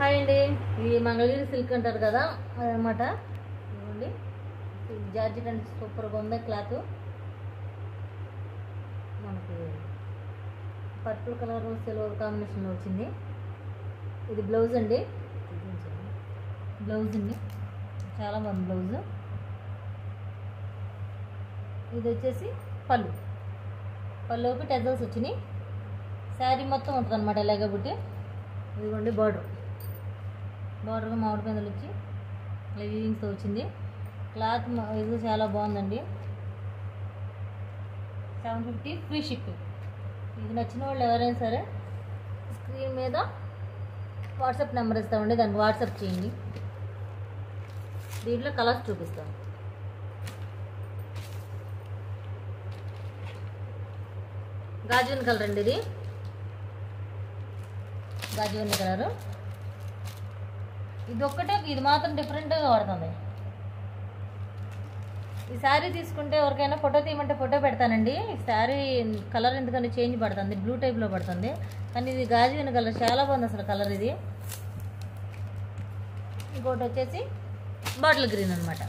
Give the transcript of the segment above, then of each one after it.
Hi అండి, ఇది Mangalagiri silk అంటారు కదా, అదనమాట. ఇవ్వండి, జార్జెట్ అంటే సూపర్గా ఉంది. క్లాత్ మనకి పర్పుల్ కలర్ సిల్వర్ కాంబినేషన్లో వచ్చింది. ఇది బ్లౌజ్ అండి, బ్లౌజ్ అండి, చాలా బాగుంది బ్లౌజ్. ఇది వచ్చేసి పళ్ళుకి టెజల్స్ వచ్చినాయి. శారీ మొత్తం ఉంటుంది అనమాట ఇలాగ బుట్టి. ఇదిగోండి బార్డర్గా మామిడి పిందెలు వచ్చి వీవింగ్స్తో వచ్చింది. క్లాత్ ఇది చాలా బాగుందండి. 750 ఫ్రీ షిప్పింగ్. ఇది నచ్చిన వాళ్ళు ఎవరైనా సరే స్క్రీన్ మీద వాట్సాప్ నెంబర్ ఇస్తామండి, దానికి వాట్సాప్ చేయండి. దీంట్లో కలర్స్ చూపిస్తాను. గాజువన్ కలర్ అండి, ఇది గాజువన్ కలరు. ఇది ఒక్కటే, ఇది మాత్రం డిఫరెంట్గా పడుతుంది. ఈ శారీ తీసుకుంటే ఎవరికైనా ఫోటో తీయమంటే ఫోటో పెడతానండి. ఈ శారీ కలర్ ఎందుకని చేంజ్ పడుతుంది, బ్లూ టైప్లో పడుతుంది, కానీ ఇది గాజువన్ కలర్ చాలా బాగుంది అసలు కలర్ ఇది. ఇంకోటి వచ్చేసి బాటిల్ గ్రీన్ అనమాట,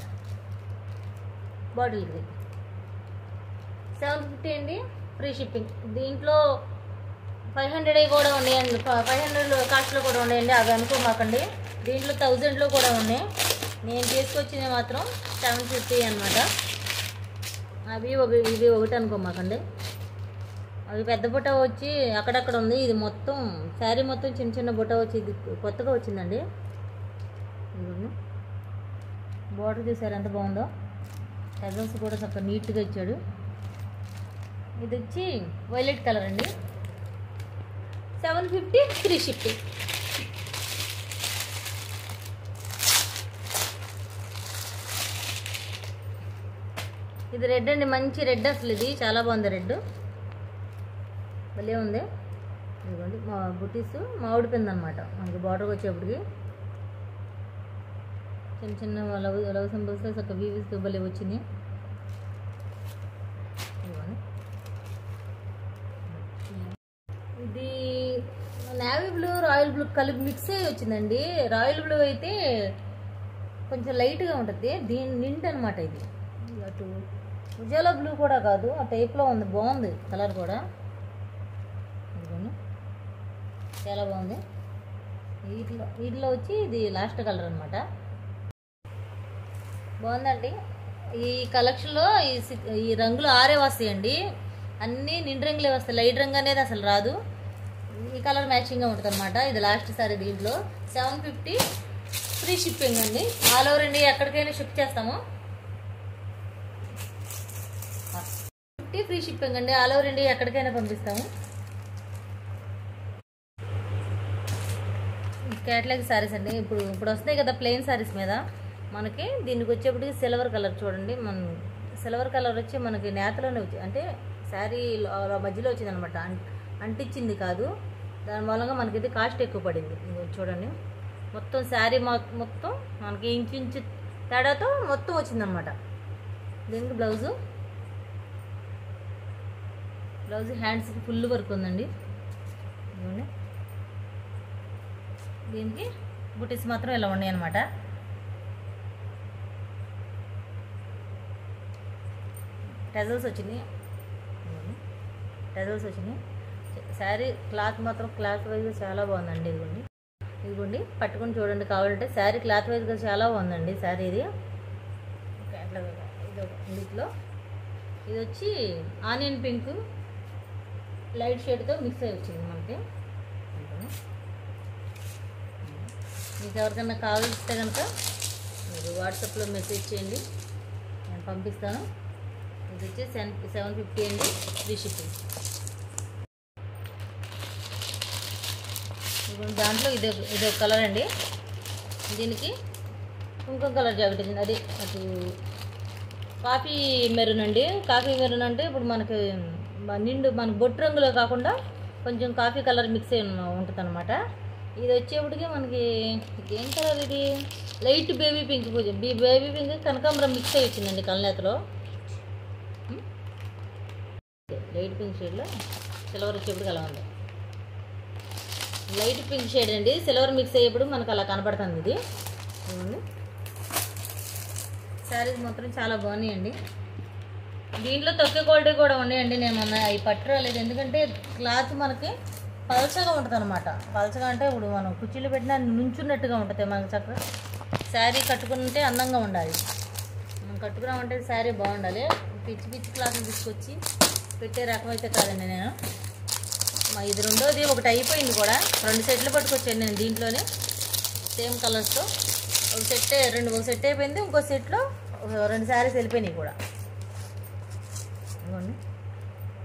బాటిల్ గ్రీన్. 750 అండి, ఫ్రీ షిప్పింగ్. దీంట్లో 500 కూడా ఉన్నాయండి, 500 కాస్ట్లో కూడా ఉన్నాయండి, అవి అనుకోమాకండి. దీంట్లో 1000లో కూడా ఉన్నాయి. నేను తీసుకొచ్చినవి మాత్రం 750 అనమాట. ఇవి ఒకటి అనుకోమాకండి. అవి పెద్ద బుట్ట వచ్చి అక్కడక్కడ ఉంది. ఇది మొత్తం శారీ మొత్తం చిన్న చిన్న బుట్ట వచ్చి ఇది కొత్తగా వచ్చిందండి. ఇదిగోండి, బార్డర్ చూసారు ఎంత బాగుందో. టెజల్స్ కూడా చక్కగా నీట్గా ఇచ్చాడు. ఇది వచ్చి వైలెట్ కలర్ అండి, 750 ఫ్రీ షిప్పింగ్. ఇది రెడ్ అండి, మంచి రెడ్ అసలు. ఇది చాలా బాగుంది, రెడ్ భలే ఉంది. ఇదిగోండి మా బుటీస్ మామిడి పిండి అనమాట. మనకి బార్డర్కి వచ్చేప్పటికి చిన్న చిన్న లవ్ సింబల్స్ చక్కగా వీవిస్తూ భలే వచ్చింది. ఇది నేవీ బ్లూ రాయల్ బ్లూ కలిపి మిక్స్ అయ్యి వచ్చిందండి. రాయల్ బ్లూ అయితే కొంచెం లైట్గా ఉంటుంది, దీని నిండు అనమాట. ఇది అటు ఉజాలా బ్లూ కూడా కాదు, ఆ టైప్లో ఉంది, బాగుంది కలర్ కూడా. ఇదిగోండి చాలా బాగుంది. వీటిలో వచ్చి ఇది లాస్ట్ కలర్ అనమాట. బాగుందండి. ఈ కలెక్షన్లో ఈ రంగులు 6 వస్తాయండి, అన్నీ నిండు రంగులే వస్తాయి, లైట్ రంగు అనేది అసలు రాదు. ఈ కలర్ మ్యాచింగ్గా ఉంటుంది అనమాట. ఇది లాస్ట్ సారీ. దీంట్లో 750 ఫ్రీ షిప్పింగ్ అండి, ఆల్ ఓవర్ ఇండియా ఎక్కడికైనా షిప్ చేస్తాము. 50 ఫ్రీ షిప్పింగ్ అండి, ఆల్ ఓవర్ ఇండియా ఎక్కడికైనా పంపిస్తాము. క్యాట్లాగ్ శారీస్ అండి, ఇప్పుడు వస్తాయి కదా ప్లెయిన్ శారీస్ మీద. మనకి దీనికి వచ్చేప్పటికి సిల్వర్ కలర్ చూడండి. సిల్వర్ కలర్ వచ్చి మనకి నేతలోనే వచ్చి, అంటే శారీ మధ్యలో వచ్చింది అనమాట, అంటించింది కాదు. దాని మూలంగా మనకి ఇది కాస్ట్ ఎక్కువ పడింది. చూడండి, మొత్తం శారీ మొత్తం మనకి ఇంచు తేడాతో మొత్తం వచ్చిందనమాట. దీనికి బ్లౌజు హ్యాండ్స్కి ఫుల్ వర్క్ ఉందండి. దీనికి బుటీస్ మాత్రం ఇలా ఉన్నాయి అనమాట. టెజల్స్ వచ్చినాయి. శారీ క్లాత్ మాత్రం క్లాత్ వైజ్గా చాలా బాగుందండి. ఇదిగోండి పట్టుకొని చూడండి కావాలంటే. శారీ క్లాత్ వైజ్గా చాలా బాగుందండి శారీ. ఇది ఇందులో ఇది వచ్చి ఆనియన్ పింక్ లైట్ షేడ్తో మిక్స్ అయ్యి వచ్చింది మనకి. మీకు ఎవరికైనా కావాల్సితే కనుక మీరు వాట్సాప్లో మెసేజ్ చేయండి, నేను పంపిస్తాను. ఇది వచ్చి 750 అండి, ఫ్రీ షిప్పింగ్. దాంట్లో ఇదొక కలర్ అండి. దీనికి ఇంకొక కలర్ జాకెట్ వచ్చింది, అది అటు కాఫీ మెరూన్ అండి. కాఫీ మెరూన్ అంటే ఇప్పుడు మనకి నిండు మనకు బొట్టు రంగులో కాకుండా కొంచెం కాఫీ కలర్ మిక్స్ అయి ఉంటుంది అనమాట. ఇది వచ్చేప్పటికి మనకి ఏం కలర్, ఇది light baby pink. Baby pink కనకాంబరం మిక్స్ అయ్యి వచ్చిందండి కళ్ళనేతలో. లైట్ పింక్ షేడ్లో సిల్వర్ వచ్చేప్పటికి అలా ఉంది. లైట్ పింక్ షేడ్ అండి. సిల్వర్ మిక్స్ అయ్యేప్పుడు మనకు అలా కనపడుతుంది ఇది. చూడండి శారీస్ మాత్రం చాలా బాగున్నాయండి. దీంట్లో తక్కువ క్వాలిటీ కూడా ఉన్నాయండి. నేను అవి పట్టురాలేదు, ఎందుకంటే క్లాత్ మనకి పలచగా ఉంటుంది అనమాట. పలచగా అంటే ఇప్పుడు మనం కుర్చీలో పెట్టినా నుంచున్నట్టుగా ఉంటుంది. మనకు చక్కగా శారీ కట్టుకుంటే అందంగా ఉండాలి. మనం కట్టుకున్నామంటే శారీ బాగుండాలి. పిచ్చి పిచ్చి క్లాత్లు తీసుకొచ్చి పెట్టే రకం అయితే కాదండి నేను. ఇది రెండోది ఒకటి అయిపోయింది కూడా. 2 సెట్లు పట్టుకొచ్చాను నేను దీంట్లోనే సేమ్ కలర్స్తో. ఒక సెట్ అయిపోయింది. ఇంకో సెట్లో 2 శారీస్ వెళ్ళిపోయినాయి కూడా.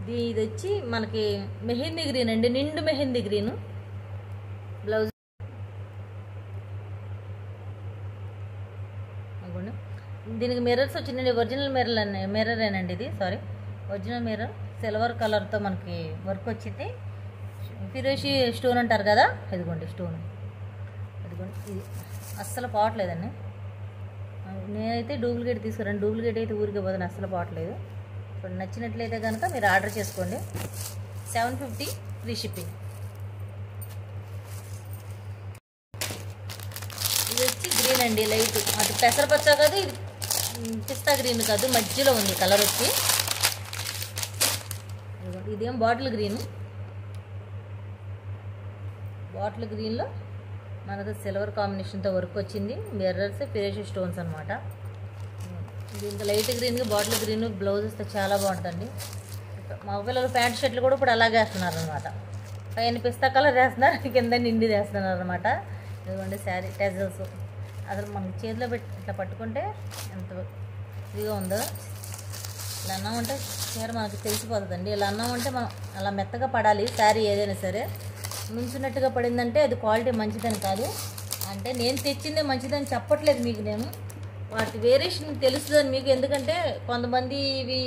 ఇది వచ్చి మనకి మెహందీ గ్రీన్ అండి, నిండు మెహందీ గ్రీను బ్లౌజ్. దీనికి మిర్రర్స్ వచ్చిందండి. ఒరిజినల్ మిర్రరేనండి ఇది. ఒరిజినల్ మిర్రర్ సిల్వర్ కలర్తో మనకి వర్క్ వచ్చింది. ఫిరోషి స్టోన్ అంటారు కదా, ఇదిగోండి స్టోన్. ఇదిగోండి ఇది అస్సలు పోవట్లేదండి. నేనైతే డూప్లికేట్ తీసుకురాను. డూప్లికేట్ అయితే ఊరికే పోతాను, అస్సలు పోవట్లేదు. ఇప్పుడు నచ్చినట్లయితే కనుక మీరు ఆర్డర్ చేసుకోండి. 750 ఫ్రీ షిప్పింగ్. ఇది వచ్చి గ్రీన్ అండి, లైట్. అటు పెసరపచ్చ కాదు, ఇది పిస్తా గ్రీన్ కాదు, మధ్యలో ఉంది కలర్ వచ్చి. ఇదేం బాటిల్ గ్రీన్లో మనకు సిల్వర్ కాంబినేషన్తో వర్క్ వచ్చింది. మిర్రర్స్ ఫిరోషి స్టోన్స్ అనమాట. దీనికి లైట్ గ్రీన్కి బాటిల్ గ్రీన్ బ్లౌజ్ వస్తే చాలా బాగుంటుంది. మగపిల్లలు ప్యాంట్ షర్ట్లు కూడా ఇప్పుడు అలాగే వేస్తున్నారు అనమాట. పైన పిస్తా కలర్ వేస్తున్నారు, కింద నిండి వేస్తున్నారు అనమాట. ఇదిగోండి శారీ టెజల్స్. అసలు మనకి చేతిలో ఇట్లా పట్టుకుంటే ఎంత ఇదిగా ఉందో. ఇలా అన్నామంటే చీర మనకి తెలిసిపోతుందండి. ఇలా అన్నామంటే మనం అలా మెత్తగా పడాలి శారీ ఏదైనా సరే. నుంచున్నట్టుగా పడిందంటే అది క్వాలిటీ మంచిదని కాదు. అంటే నేను తెచ్చిందే మంచిదని చెప్పట్లేదు మీకు, నేను వాటి వేరియేషన్ తెలుస్తుందని మీకు. ఎందుకంటే కొంతమంది ఇవి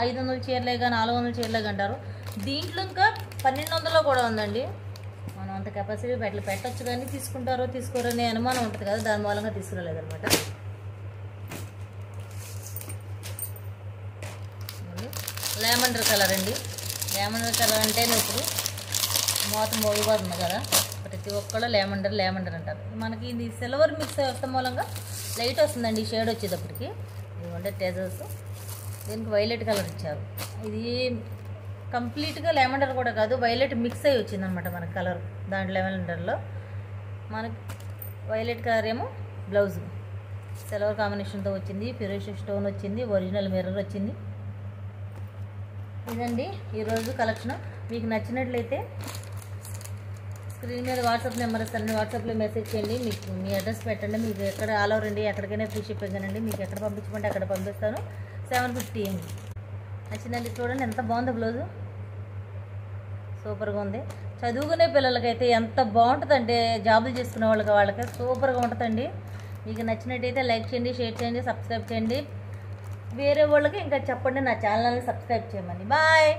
500 చీరలే కానీ 400 చీరలే అంటారు. దీంట్లో ఇంకా 1200లో కూడా ఉందండి. మనం అంత కెపాసిటీ పెట్టచ్చు, కానీ తీసుకుంటారో తీసుకోరో అనే అనుమానం ఉంటుంది కదా, దాని మూలంగా తీసుకురాలేదనమాట. లెమండర్ కలర్ అండి. లెమండర్ కలర్ అంటేనే ఇప్పుడు మోతం మోగిపోతుంది కదా, ప్రతి ఒక్కళ్ళు లెమండర్ అంటారు. మనకి ఇది సిల్వర్ మిక్స్ వస్తాం మూలంగా లైట్ వస్తుందండి ఈ షేడ్ వచ్చేటప్పటికి. ఇదిగోండి టెజల్స్. దీనికి వైలెట్ కలర్ ఇచ్చారు. ఇది కంప్లీట్గా లెమండర్ కూడా కాదు, వైలెట్ మిక్స్ అయ్యి వచ్చిందనమాట మనకి కలర్. దాంట్లో లెమండర్లో మనకి వైలెట్ కలర్ ఏమో బ్లౌజ్ సిల్వర్ కాంబినేషన్తో వచ్చింది. ఫిరోషి స్టోన్ వచ్చింది, ఒరిజినల్ మిర్రర్ వచ్చింది. ఇదండి ఈరోజు కలెక్షన్. మీకు నచ్చినట్లయితే స్క్రీన్ మీద వాట్సాప్ నెంబర్ ఇస్తానండి. వాట్సాప్లో మెసేజ్ చేయండి. మీకు మీ అడ్రస్ పెట్టండి. మీకు ఎక్కడ ఆల్ ఓవర్ ఇండియా ఎక్కడికైనా ఫ్రీ షిప్పింగ్ అండి. మీకు ఎక్కడ పంపించమంటే అక్కడ పంపిస్తాను. 750 అండి. నచ్చిందండి. చూడండి ఎంత బాగుందో బ్లౌజు, సూపర్గా ఉంది. చదువుకునే పిల్లలకైతే ఎంత బాగుంటుందంటే, జాబులు చేసుకునే వాళ్ళకి సూపర్గా ఉంటుందండి. మీకు నచ్చినట్టయితే లైక్ చేయండి, షేర్ చేయండి, సబ్స్క్రైబ్ చేయండి. వేరే వాళ్ళకి ఇంకా చెప్పండి నా ఛానల్ని సబ్స్క్రైబ్ చేయమని. బాయ్.